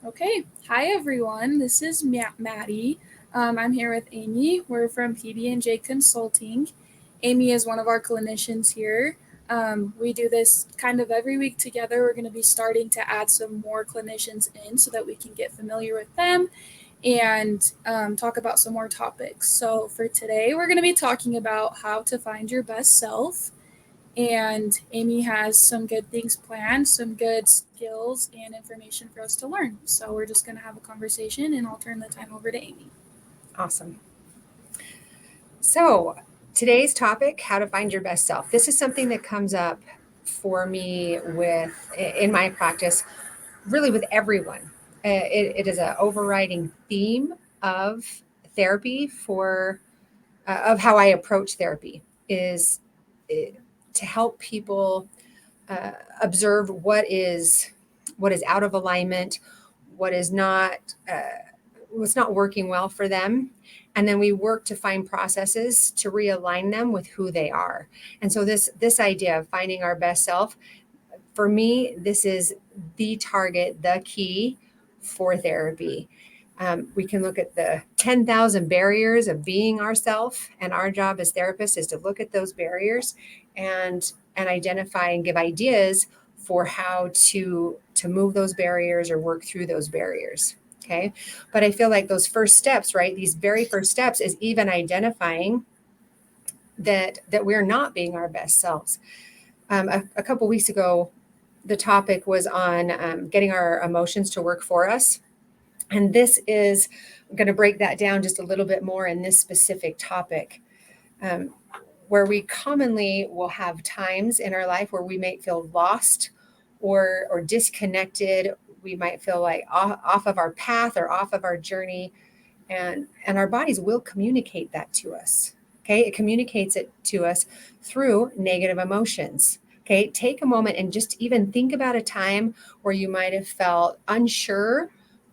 Okay, hi everyone. This is Maddie. I'm here with Amy. We're from PB&J Consulting. Amy is one of our clinicians here. We do this kind of every week together. We're going to be starting to add some more clinicians in so that we can get familiar with them and talk about some more topics. So, for today, we're going to be talking about how to find your best self. And Amy has some good things planned, some good skills and information for us to learn. So we're just going to have a conversation and I'll turn the time over to Amy. Awesome. So today's topic, how to find your best self. This is something that comes up for me in my practice, really with everyone. It is an overriding theme of therapy of how I approach therapy is to help people observe what is out of alignment, what is not what's not working well for them, and then we work to find processes to realign them with who they are. And so this idea of finding our best self, for me, this is the target, the key for therapy. We can look at the 10,000 barriers of being ourself, and our job as therapists is to look at those barriers and identify and give ideas for how to move those barriers or work through those barriers. Okay. But I feel like those first steps, right? These very first steps is even identifying that we're not being our best selves. A couple weeks ago, the topic was on getting our emotions to work for us. And I'm going to break that down just a little bit more in this specific topic, where we commonly will have times in our life where we might feel lost or disconnected. We might feel like off of our path or off of our journey. And our bodies will communicate that to us. Okay. It communicates it to us through negative emotions. Okay. Take a moment and just even think about a time where you might have felt unsure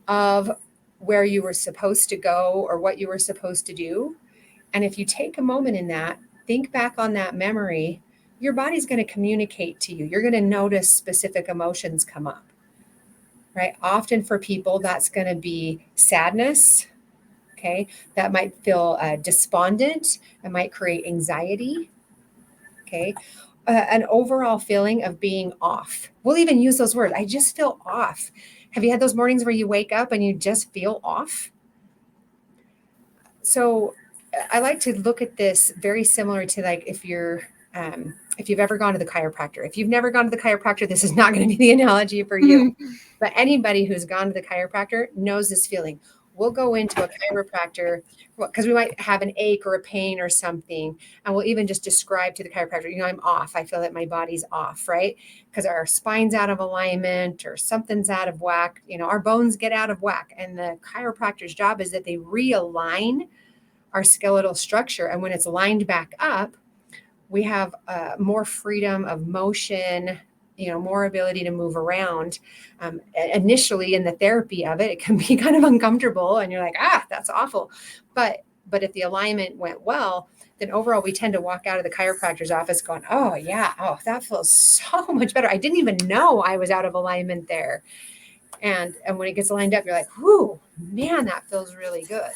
of where you were supposed to go or what you were supposed to do. And if you take a moment in that, think back on that memory, your body's going to communicate to you. You're going to notice specific emotions come up, right? Often for people, that's going to be sadness. Okay. That might feel despondent. It might create anxiety. Okay. An overall feeling of being off. We'll even use those words. I just feel off. Have you had those mornings where you wake up and you just feel off? So I like to look at this very similar to like if you've ever gone to the chiropractor. If you've never gone to the chiropractor, this is not going to be the analogy for you. But anybody who's gone to the chiropractor knows this feeling. We'll go into a chiropractor because we might have an ache or a pain or something. And we'll even just describe to the chiropractor, I'm off. I feel that my body's off, right? Because our spine's out of alignment or something's out of whack. Our bones get out of whack. And the chiropractor's job is that they realign our skeletal structure. And when it's lined back up, we have more freedom of motion, more ability to move around. Initially in the therapy of it can be kind of uncomfortable and you're like, that's awful. But if the alignment went well, then overall we tend to walk out of the chiropractor's office going, oh yeah, that feels so much better. I didn't even know I was out of alignment there. And when it gets lined up, you're like, whoo, man, that feels really good.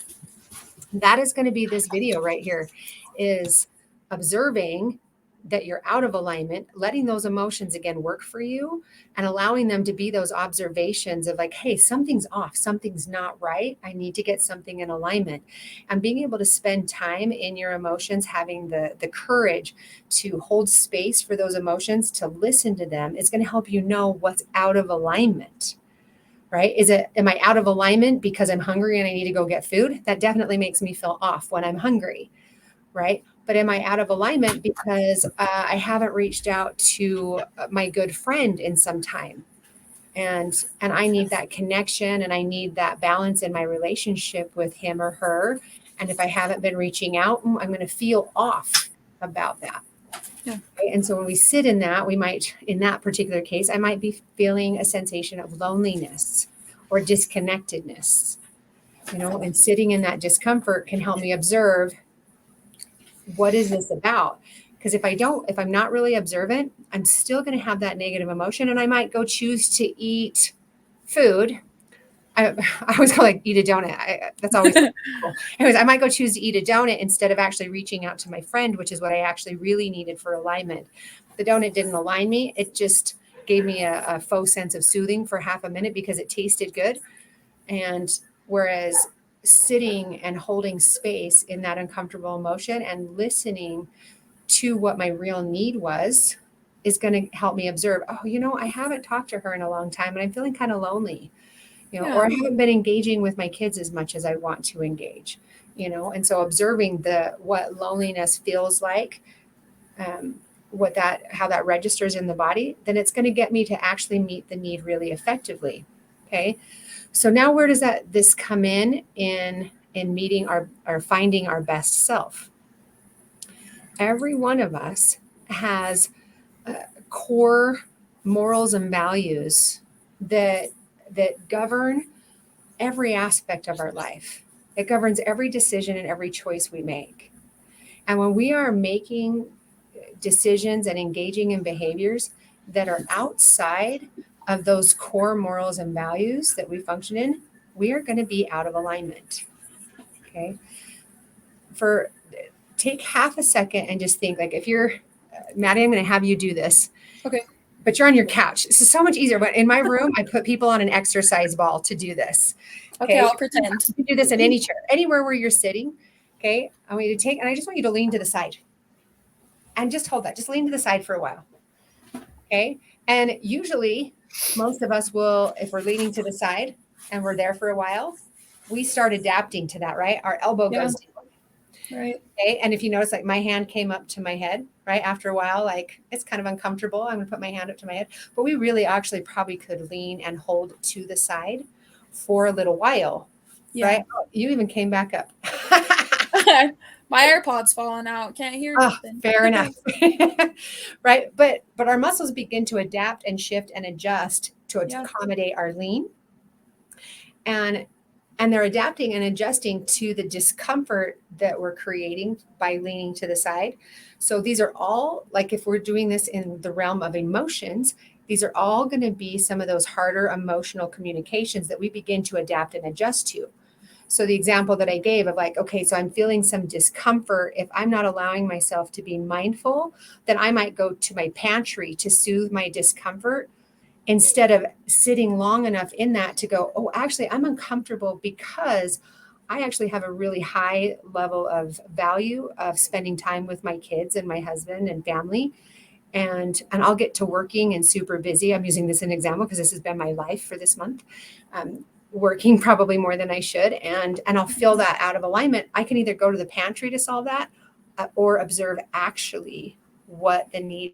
That is going to be this video right here, is observing that you're out of alignment, letting those emotions again work for you and allowing them to be those observations of like, hey, something's off, something's not right. I need to get something in alignment. And being able to spend time in your emotions, having the courage to hold space for those emotions, to listen to them, is going to help you know what's out of alignment. Right? Am I out of alignment because I'm hungry and I need to go get food? That definitely makes me feel off when I'm hungry, right? But am I out of alignment because I haven't reached out to my good friend in some time? And I need that connection and I need that balance in my relationship with him or her. And if I haven't been reaching out, I'm going to feel off about that. Yeah. And so when we sit in that, in that particular case, I might be feeling a sensation of loneliness or disconnectedness, and sitting in that discomfort can help me observe, what is this about? Because if I'm not really observant, I'm still going to have that negative emotion and I might go choose to eat food I always call like eat a donut. That's always cool. Anyways, I might go choose to eat a donut instead of actually reaching out to my friend, which is what I actually really needed for alignment. The donut didn't align me. It just gave me a faux sense of soothing for half a minute because it tasted good. And whereas sitting and holding space in that uncomfortable emotion and listening to what my real need was is going to help me observe, oh, I haven't talked to her in a long time and I'm feeling kind of lonely, or I Yeah. haven't been engaging with my kids as much as I want to engage, and so observing what loneliness feels like, how that registers in the body, then it's going to get me to actually meet the need really effectively. Okay. So now where does this come in meeting our finding our best self? Every one of us has core morals and values that govern every aspect of our life. It governs every decision and every choice we make. And when we are making decisions and engaging in behaviors that are outside of those core morals and values that we function in, we are going to be out of alignment. Okay. Take half a second and just think, like, if you're Maddie, I'm going to have you do this. Okay. But you're on your couch. This is so much easier. But in my room, I put people on an exercise ball to do this. Okay, I'll pretend. You can do this in any chair, anywhere where you're sitting. Okay. I want you to and I just want you to lean to the side. And just hold that. Just lean to the side for a while. Okay. And usually, most of us will, if we're leaning to the side and we're there for a while, we start adapting to that, right? Our elbow goes down. Right. Okay. And if you notice, like my hand came up to my head, right? After a while, like it's kind of uncomfortable. I'm going to put my hand up to my head. But we really actually probably could lean and hold to the side for a little while. Yeah. Right? Oh, you even came back up. My AirPod's falling out. Can't hear nothing. Fair enough. Right. But our muscles begin to adapt and shift and adjust to accommodate our lean. And they're adapting and adjusting to the discomfort that we're creating by leaning to the side. So these are all, like, if we're doing this in the realm of emotions, these are all going to be some of those harder emotional communications that we begin to adapt and adjust to. So the example that I gave of like, okay, so I'm feeling some discomfort. If I'm not allowing myself to be mindful, then I might go to my pantry to soothe my discomfort instead of sitting long enough in that to go, oh, actually, I'm uncomfortable because I actually have a really high level of value of spending time with my kids and my husband and family. And I'll get to working and super busy. I'm using this as an example because this has been my life for this month. Working probably more than I should. And I'll feel that out of alignment. I can either go to the pantry to solve that or observe actually what the need,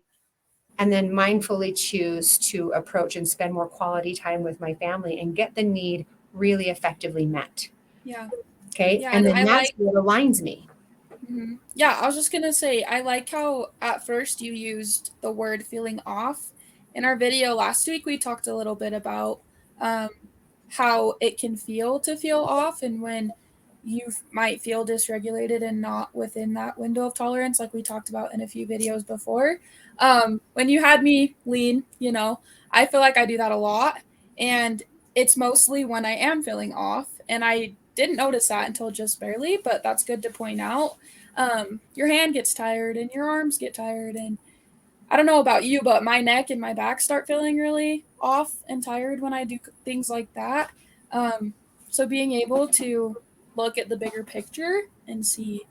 and then mindfully choose to approach and spend more quality time with my family and get the need really effectively met. Yeah. Okay. Yeah, and then that's what aligns me. Mm-hmm. Yeah, I was just going to say, I like how at first you used the word feeling off. In our video last week, we talked a little bit about how it can feel to feel off and when you might feel dysregulated and not within that window of tolerance, like we talked about in a few videos before. When you had me lean, I feel like I do that a lot. And it's mostly when I am feeling off. And I didn't notice that until just barely, but that's good to point out. Your hand gets tired and your arms get tired. And I don't know about you, but my neck and my back start feeling really off and tired when I do things like that. So being able to look at the bigger picture and see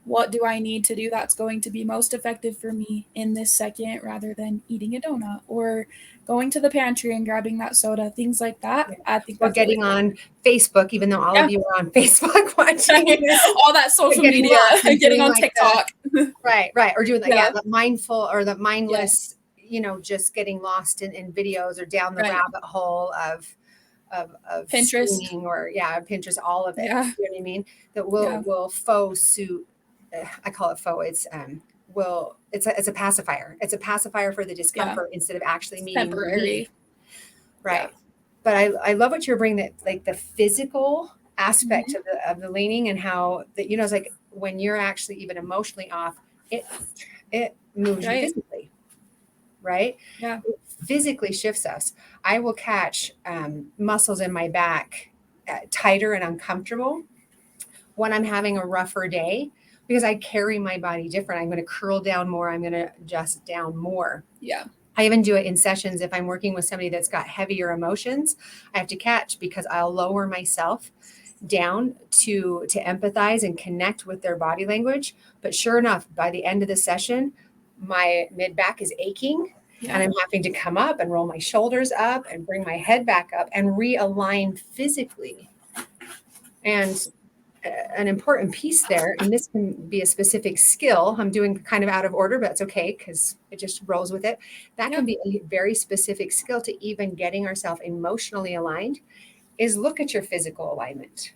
what do I need to do that's going to be most effective for me in this second rather than eating a donut or going to the pantry and grabbing that soda, things like that. I think we're getting on Facebook, even though all of you are on Facebook watching all that social media, getting on TikTok. Right. Or doing the mindful or the mindless, just getting lost in videos or down the rabbit hole of Pinterest or Pinterest, all of it. You know what I mean? That will faux suit. I call it faux. It's a pacifier. It's a pacifier for the discomfort instead of actually meeting temporary. Right. But I love what you're bringing, that like the physical aspect of the leaning and how that, it's like when you're actually even emotionally off, it moves you physically. Right. Yeah. It physically shifts us. I will catch muscles in my back tighter and uncomfortable. When I'm having a rougher day, because I carry my body different, I'm going to curl down more. I'm going to adjust down more. Yeah. I even do it in sessions. If I'm working with somebody that's got heavier emotions, I have to catch, because I'll lower myself down to empathize and connect with their body language. But sure enough, by the end of the session, my mid back is aching, and I'm having to come up and roll my shoulders up and bring my head back up and realign physically. And an important piece there, and this can be a specific skill. I'm doing kind of out of order, but that's okay because it just rolls with it. That can be a very specific skill to even getting ourselves emotionally aligned, is look at your physical alignment.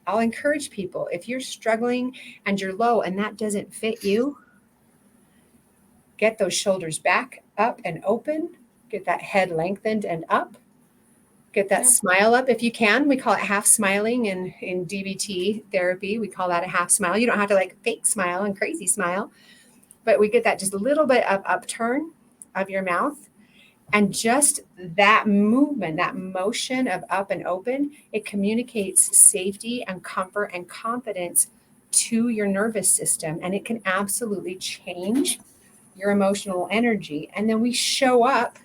I'll encourage people, if you're struggling and you're low and that doesn't fit you, get those shoulders back, up and open, get that head lengthened and up. Get that smile up if you can. We call it half smiling in DBT therapy. We call that a half smile. You don't have to like fake smile and crazy smile, but we get that just a little bit of upturn of your mouth. And just that movement, that motion of up and open, it communicates safety and comfort and confidence to your nervous system. And it can absolutely change your emotional energy. And then we show up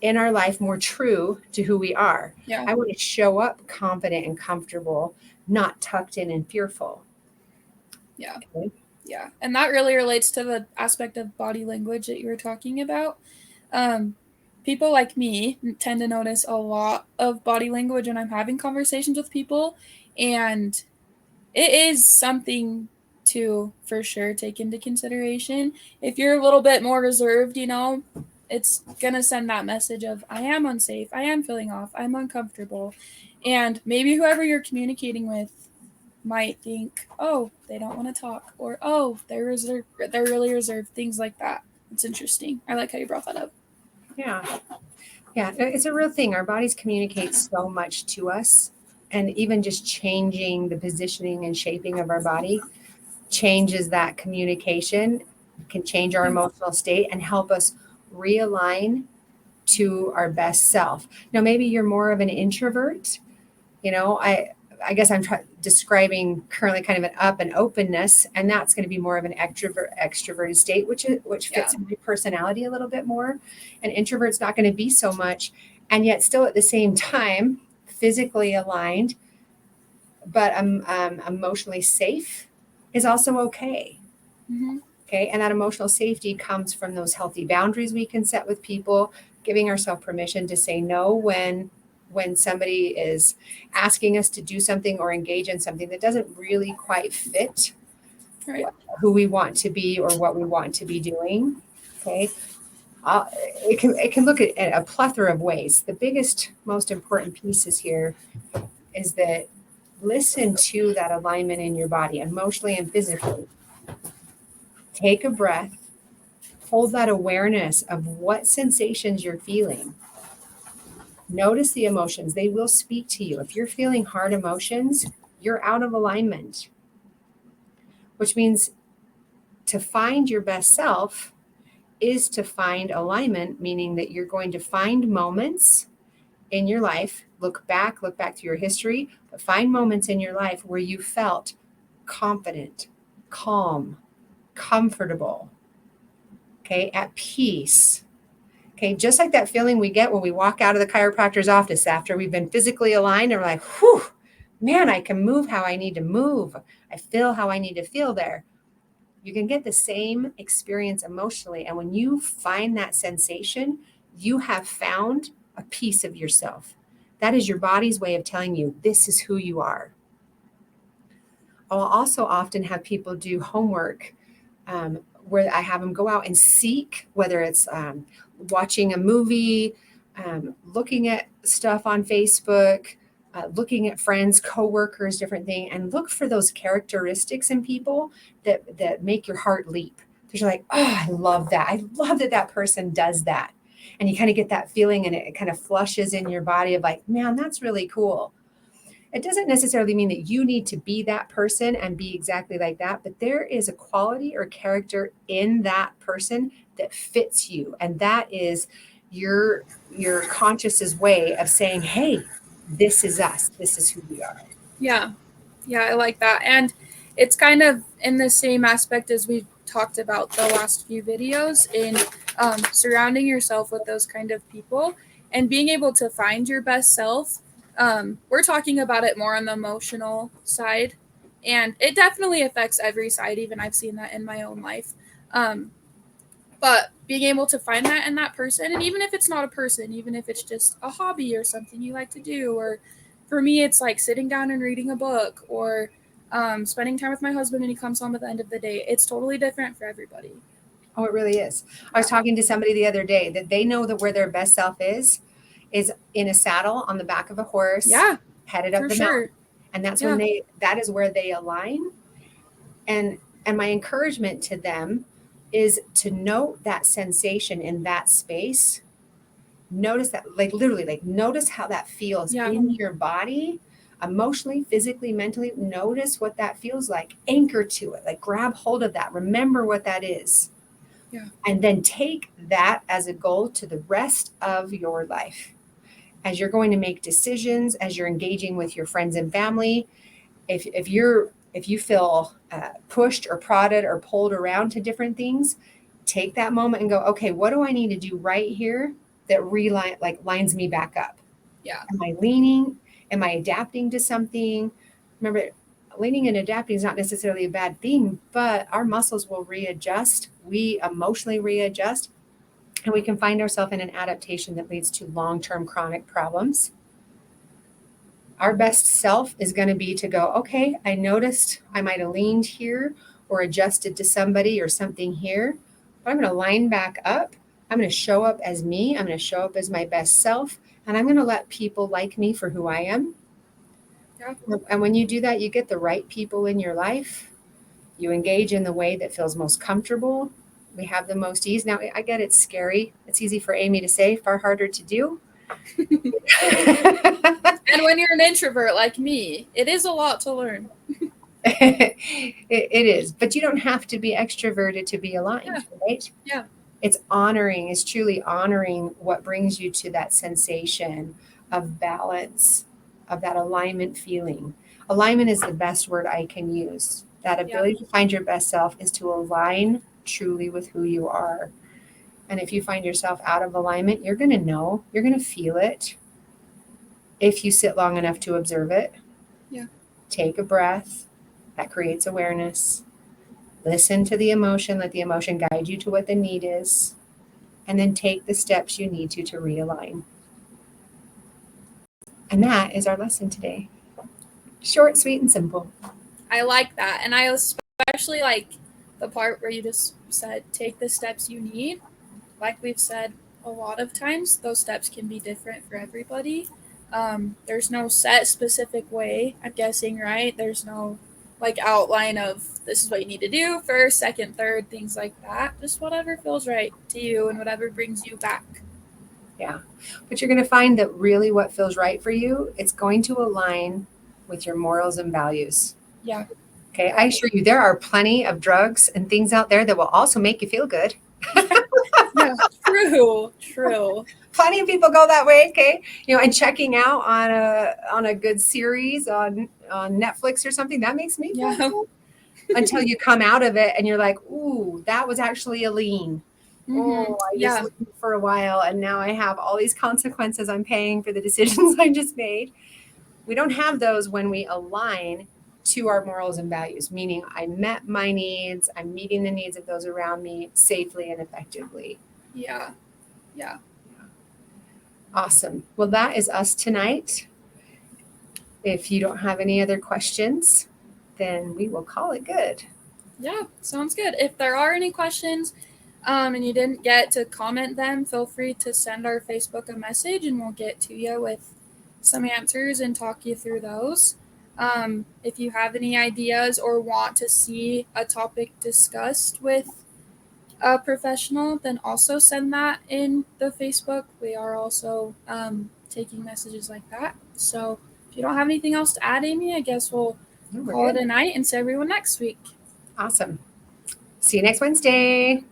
in our life more true to who we are. Yeah. I want to show up confident and comfortable, not tucked in and fearful. Yeah. Okay. Yeah. And that really relates to the aspect of body language that you were talking about. People like me tend to notice a lot of body language when I'm having conversations with people. And it is something to, for sure, take into consideration. If you're a little bit more reserved, it's going to send that message of, I am unsafe, I am feeling off, I'm uncomfortable. And maybe whoever you're communicating with might think, oh, they don't want to talk, or, oh, they're reserved, they're really reserved, things like that. It's interesting. I like how you brought that up. Yeah. Yeah, it's a real thing. Our bodies communicate so much to us. And even just changing the positioning and shaping of our body changes that communication, can change our emotional state and help us realign to our best self. Now, maybe you're more of an introvert. I guess I'm describing currently kind of an up and openness, and that's going to be more of an extroverted state, which fits my personality a little bit more. An introvert's not going to be so much, and yet still at the same time physically aligned, but emotionally safe is also okay. Mm-hmm. Okay, and that emotional safety comes from those healthy boundaries we can set with people, giving ourselves permission to say no when somebody is asking us to do something or engage in something that doesn't really quite fit who we want to be or what we want to be doing. Okay. It can look at a plethora of ways. The biggest, most important pieces here is that listen to that alignment in your body, emotionally and physically. Take a breath, hold that awareness of what sensations you're feeling. Notice the emotions. They will speak to you. If you're feeling hard emotions, you're out of alignment, which means to find your best self is to find alignment, meaning that you're going to find moments in your life, look back to your history, but find moments in your life where you felt confident, calm, comfortable, okay, at peace. Okay, just like that feeling we get when we walk out of the chiropractor's office after we've been physically aligned and we're like, whew, man, I can move how I need to move. I feel how I need to feel there. You can get the same experience emotionally. And when you find that sensation, you have found a piece of yourself. That is your body's way of telling you this is who you are. I'll also often have people do homework where I have them go out and seek, whether it's watching a movie, looking at stuff on Facebook, looking at friends, coworkers, different things, and look for those characteristics in people that make your heart leap. Because you're like, oh, I love that. I love that person does that. And you kind of get that feeling and it kind of flushes in your body of like, man, that's really cool. It doesn't necessarily mean that you need to be that person and be exactly like that, but there is a quality or character in that person that fits you. And that is your conscious's way of saying, hey, this is us. This is who we are. Yeah. Yeah, I like that. And it's kind of in the same aspect as we talked about the last few videos in surrounding yourself with those kind of people and being able to find your best self. We're talking about it more on the emotional side, and it definitely affects every side. Even I've seen that in my own life. But being able to find that in that person, and even if it's not a person, even if it's just a hobby or something you like to do, or for me, it's like sitting down and reading a book or spending time with my husband when he comes home at the end of the day. It's totally different for everybody. Oh, it really is. I was talking to somebody the other day that they know that where their best self is in a saddle on the back of a horse, Yeah, headed up for the mountain. sure. And that's Yeah. that is where they align. And my encouragement to them is to note that sensation in that space. Notice that, like literally, like notice how that feels Yeah. in your body, emotionally, physically, mentally. Notice what that feels like. Anchor to it, like grab hold of that. Remember what that is. Yeah. And then take that as a goal to the rest of your life. As you're going to make decisions, as you're engaging with your friends and family, if you feel pushed or prodded or pulled around to different things, take that moment and go, okay, what do I need to do right here that lines me back up? Yeah. Am I leaning? Am I adapting to something? Remember, leaning and adapting is not necessarily a bad thing, but our muscles will readjust. We emotionally readjust, and we can find ourselves in an adaptation that leads to long-term chronic problems. Our best self is going to be to go, okay, I noticed I might have leaned here or adjusted to somebody or something here, but I'm going to line back up. I'm going to show up as me. I'm going to show up as my best self, and I'm going to let people like me for who I am. Yeah. And when you do that, you get the right people in your life. You engage in the way that feels most comfortable. We have the most ease. Now, I get it's scary. It's easy for Amy to say, far harder to do. And when you're an introvert like me, it is a lot to learn. It is, but you don't have to be extroverted to be aligned, right? Yeah. It's truly honoring what brings you to that sensation of balance, of that alignment feeling. Alignment is the best word I can use. That ability to find your best self is to align truly with who you are. And if you find yourself out of alignment, you're going to know, you're going to feel it if you sit long enough to observe it. Yeah. Take a breath. That creates awareness. Listen to the emotion. Let the emotion guide you to what the need is. And then take the steps you need to realign. And that is our lesson today. Short, sweet, and simple. I like that. And I especially like the part where you just said, take the steps you need. Like we've said a lot of times, those steps can be different for everybody. There's no set specific way, I'm guessing, right? There's no like outline of this is what you need to do first, second, third, things like that. Just whatever feels right to you and whatever brings you back. Yeah. But you're going to find that really what feels right for you, it's going to align with your morals and values. Yeah. Okay. I assure you, there are plenty of drugs and things out there that will also make you feel good. Yeah. True. Plenty of people go that way. Okay. And checking out on a good series on Netflix or something, that makes me feel good. Until you come out of it and you're like, ooh, that was actually a lean. Mm-hmm. Oh, I just leaned for a while and now I have all these consequences I'm paying for the decisions I just made. We don't have those when we align to our morals and values, meaning I met my needs, I'm meeting the needs of those around me safely and effectively. Yeah. Awesome. Well, that is us tonight. If you don't have any other questions, then we will call it good. Yeah, sounds good. If there are any questions and you didn't get to comment them, feel free to send our Facebook a message and we'll get to you with some answers and talk you through those. If you have any ideas or want to see a topic discussed with a professional, then also send that in the Facebook. We are also taking messages like that. So if you don't have anything else to add, Amy, I guess we'll call it a night and see everyone next week. Awesome. See you next Wednesday.